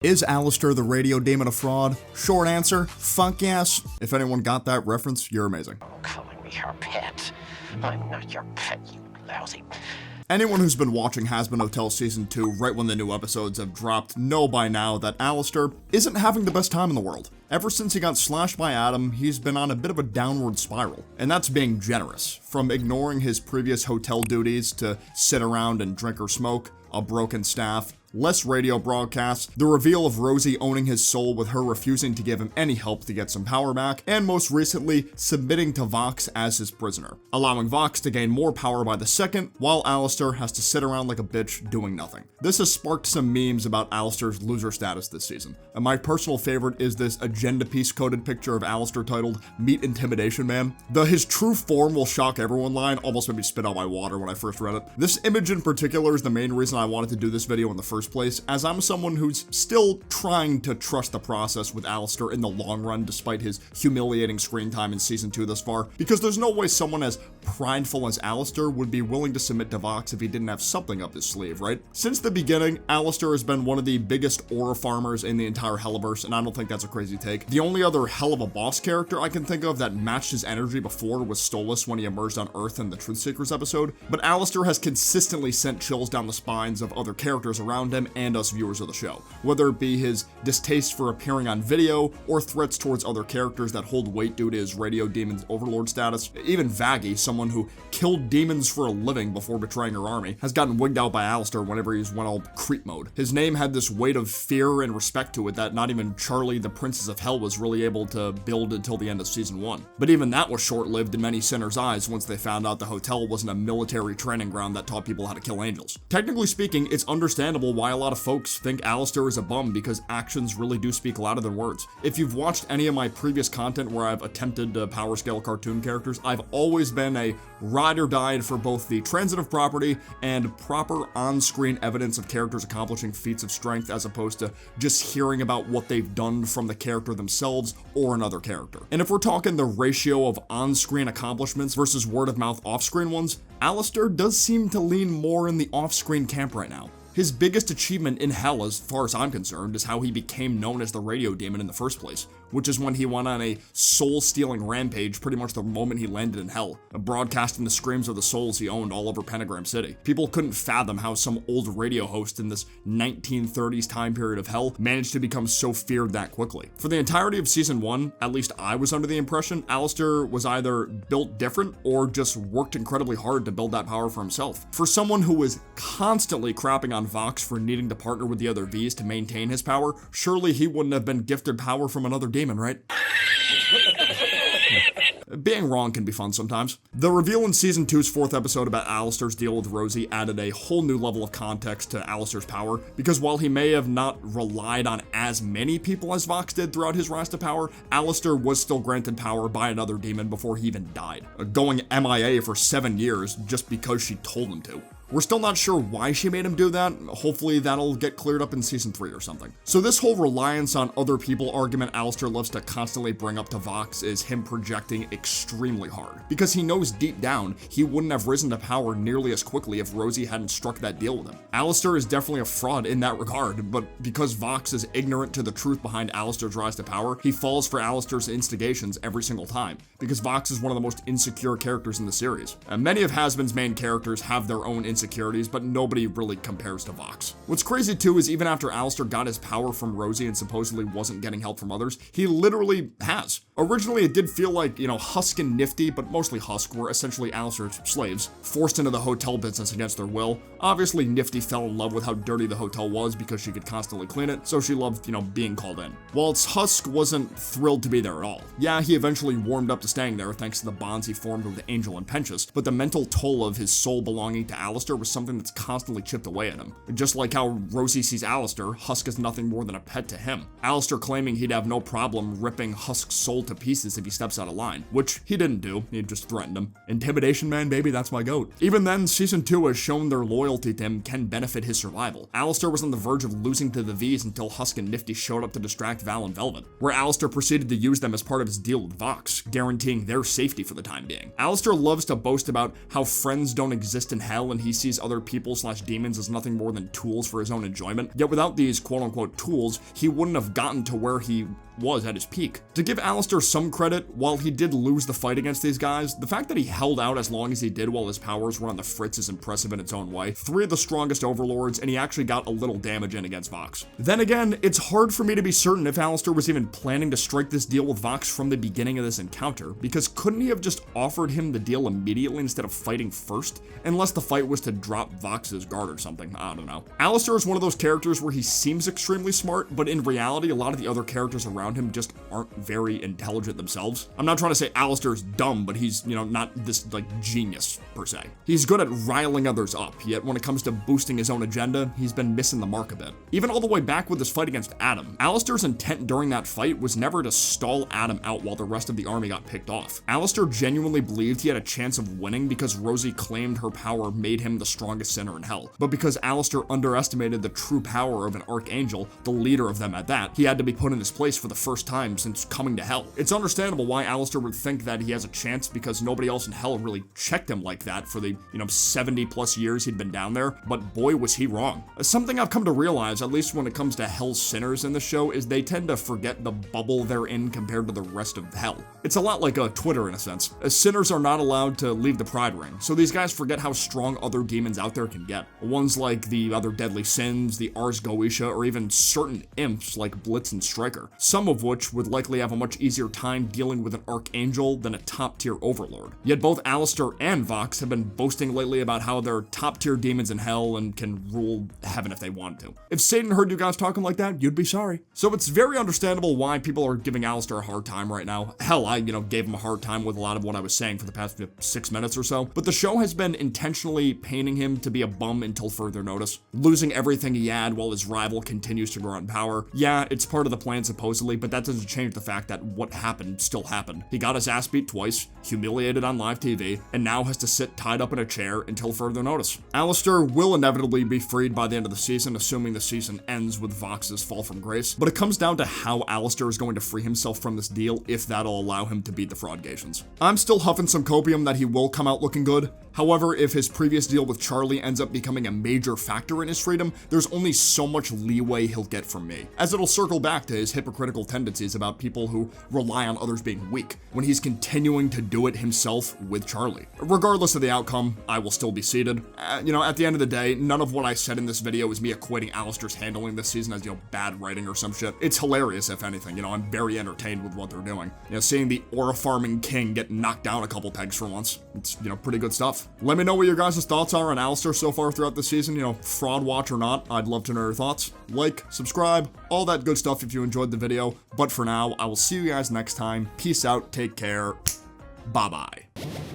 Is Alistair the radio demon a fraud? Short answer, fuck yes. If anyone got that reference, you're amazing. Oh, calling me your pet. I'm not your pet, you lousy... Anyone who's been watching Hazbin Hotel Season 2 right when the new episodes have dropped know by now that Alistair isn't having the best time in the world. Ever since he got slashed by Adam, he's been on a bit of a downward spiral, and that's being generous. From ignoring his previous hotel duties to sit around and drink or smoke, a broken staff, less radio broadcasts, the reveal of Rosie owning his soul with her refusing to give him any help to get some power back, and most recently, submitting to Vox as his prisoner, allowing Vox to gain more power by the second, while Alistair has to sit around like a bitch doing nothing. This has sparked some memes about Alistair's loser status this season, and my personal favorite is this agenda piece coded picture of Alistair titled, "Meet Intimidation Man." The "his true form will shock everyone" line almost made me spit out my water when I first read it. This image in particular is the main reason I wanted to do this video in the first place, as I'm someone who's still trying to trust the process with Alistair in the long run despite his humiliating screen time in Season 2 thus far, because there's no way someone as prideful as Alistair would be willing to submit to Vox if he didn't have something up his sleeve, right? Since the beginning, Alistair has been one of the biggest aura farmers in the entire Helliverse, and I don't think that's a crazy take. The only other hell of a boss character I can think of that matched his energy before was Stolas when he emerged on Earth in the Truth Seekers episode, but Alistair has consistently sent chills down the spines of other characters around him and us viewers of the show, whether it be his distaste for appearing on video or threats towards other characters that hold weight due to his radio demon's overlord status. Even Vaggie, someone who killed demons for a living before betraying her army, has gotten wigged out by Alistair whenever he's went all creep mode. His name had this weight of fear and respect to it that not even Charlie the Princess of Hell was really able to build until the end of Season 1. But even that was short-lived in many sinners' eyes once they found out the hotel wasn't a military training ground that taught people how to kill angels. Technically speaking, it's understandable why a lot of folks think Alistair is a bum, because actions really do speak louder than words. If you've watched any of my previous content where I've attempted to power scale cartoon characters, I've always been a ride or die for both the transitive property and proper on-screen evidence of characters accomplishing feats of strength, as opposed to just hearing about what they've done from the character themselves or another character. And if we're talking the ratio of on-screen accomplishments versus word-of-mouth off-screen ones, Alistair does seem to lean more in the off-screen camp right now. His biggest achievement in Hell, as far as I'm concerned, is how he became known as the radio demon in the first place, which is when he went on a soul-stealing rampage pretty much the moment he landed in Hell, broadcasting the screams of the souls he owned all over Pentagram City. People couldn't fathom how some old radio host in this 1930s time period of Hell managed to become so feared that quickly. For the entirety of Season 1, at least I was under the impression, Alistair was either built different or just worked incredibly hard to build that power for himself. For someone who was constantly crapping on Vox for needing to partner with the other Vs to maintain his power, surely he wouldn't have been gifted power from another demon, right? Being wrong can be fun sometimes. The reveal in Season 2's 4th episode about Alistair's deal with Rosie added a whole new level of context to Alistair's power, because while he may have not relied on as many people as Vox did throughout his rise to power, Alistair was still granted power by another demon before he even died, going MIA for 7 years just because she told him to. We're still not sure why she made him do that. Hopefully that'll get cleared up in Season 3 or something. So this whole reliance on other people argument Alistair loves to constantly bring up to Vox is him projecting extremely hard, because he knows deep down he wouldn't have risen to power nearly as quickly if Rosie hadn't struck that deal with him. Alistair is definitely a fraud in that regard, but because Vox is ignorant to the truth behind Alistair's rise to power, he falls for Alistair's instigations every single time, because Vox is one of the most insecure characters in the series. And many of Hazbin's main characters have their own insecurities, but nobody really compares to Vox. What's crazy too is even after Alistair got his power from Rosie and supposedly wasn't getting help from others, he literally has. Originally it did feel like, Husk and Nifty, but mostly Husk, were essentially Alistair's slaves, forced into the hotel business against their will. Obviously Nifty fell in love with how dirty the hotel was because she could constantly clean it, so she loved, being called in. Whilst Husk wasn't thrilled to be there at all. Yeah, he eventually warmed up to staying there thanks to the bonds he formed with Angel and Penchus, but the mental toll of his soul belonging to Alistair was something that's constantly chipped away at him. Just like how Rosie sees Alistair, Husk is nothing more than a pet to him. Alistair claiming he'd have no problem ripping Husk's soul to pieces if he steps out of line, which he didn't do, he just threatened him. Intimidation man, baby, that's my goat. Even then, Season 2 has shown their loyalty to him can benefit his survival. Alistair was on the verge of losing to the Vs until Husk and Nifty showed up to distract Val and Velvet, where Alistair proceeded to use them as part of his deal with Vox, guaranteeing their safety for the time being. Alistair loves to boast about how friends don't exist in Hell, and he sees other people / demons as nothing more than tools for his own enjoyment. Yet without these quote-unquote tools, he wouldn't have gotten to where he was at his peak. To give Aleister some credit, while he did lose the fight against these guys, the fact that he held out as long as he did while his powers were on the fritz is impressive in its own way. 3 of the strongest overlords, and he actually got a little damage in against Vox. Then again, it's hard for me to be certain if Aleister was even planning to strike this deal with Vox from the beginning of this encounter, because couldn't he have just offered him the deal immediately instead of fighting first? Unless the fight was to drop Vox's guard or something, I don't know. Aleister is one of those characters where he seems extremely smart, but in reality, a lot of the other characters around him just aren't very intelligent themselves. I'm not trying to say Aleister is dumb, but he's, not this, genius, per se. He's good at riling others up, yet when it comes to boosting his own agenda, he's been missing the mark a bit. Even all the way back with his fight against Adam, Aleister's intent during that fight was never to stall Adam out while the rest of the army got picked off. Aleister genuinely believed he had a chance of winning because Rosie claimed her power made him the strongest sinner in hell. But because Aleister underestimated the true power of an Archangel, the leader of them at that, he had to be put in his place for the first time since coming to hell. It's understandable why Aleister would think that he has a chance because nobody else in hell really checked him like that for the, 70 plus years he'd been down there, but boy was he wrong. Something I've come to realize, at least when it comes to hell's sinners in the show, is they tend to forget the bubble they're in compared to the rest of hell. It's a lot like Twitter in a sense. Sinners are not allowed to leave the Pride Ring, so these guys forget how strong other demons out there can get. Ones like the other deadly sins, the Ars Goetia, or even certain imps like Blitz and Striker, some of which would likely have a much easier time dealing with an Archangel than a top-tier overlord. Yet both Aleister and Vox have been boasting lately about how they're top-tier demons in hell and can rule heaven if they want to. If Satan heard you guys talking like that, you'd be sorry. So it's very understandable why people are giving Aleister a hard time right now. Hell, I, gave him a hard time with a lot of what I was saying for the past 6 minutes or so, but the show has been intentionally painting him to be a bum until further notice, losing everything he had while his rival continues to grow in power. Yeah, it's part of the plan supposedly, but that doesn't change the fact that what happened still happened. He got his ass beat twice, humiliated on live TV, and now has to sit tied up in a chair until further notice. Aleister will inevitably be freed by the end of the season, assuming the season ends with Vox's fall from grace, but it comes down to how Aleister is going to free himself from this deal if that'll allow him to beat the Fraudgations. I'm still huffing some copium that he will come out looking good. However, if his previous deal with Charlie ends up becoming a major factor in his freedom, there's only so much leeway he'll get from me, as it'll circle back to his hypocritical tendencies about people who rely on others being weak, when he's continuing to do it himself with Charlie. Regardless of the outcome, I will still be seated. At the end of the day, none of what I said in this video is me equating Aleister's handling this season as, bad writing or some shit. It's hilarious, if anything. I'm very entertained with what they're doing. Seeing the aura farming king get knocked down a couple pegs for once, it's, pretty good stuff. Let me know what your guys' thoughts are on Aleister so far throughout the season, fraud watch or not. I'd love to know your thoughts. Like, subscribe, all that good stuff if you enjoyed the video. But for now, I will see you guys next time. Peace out, take care, bye-bye.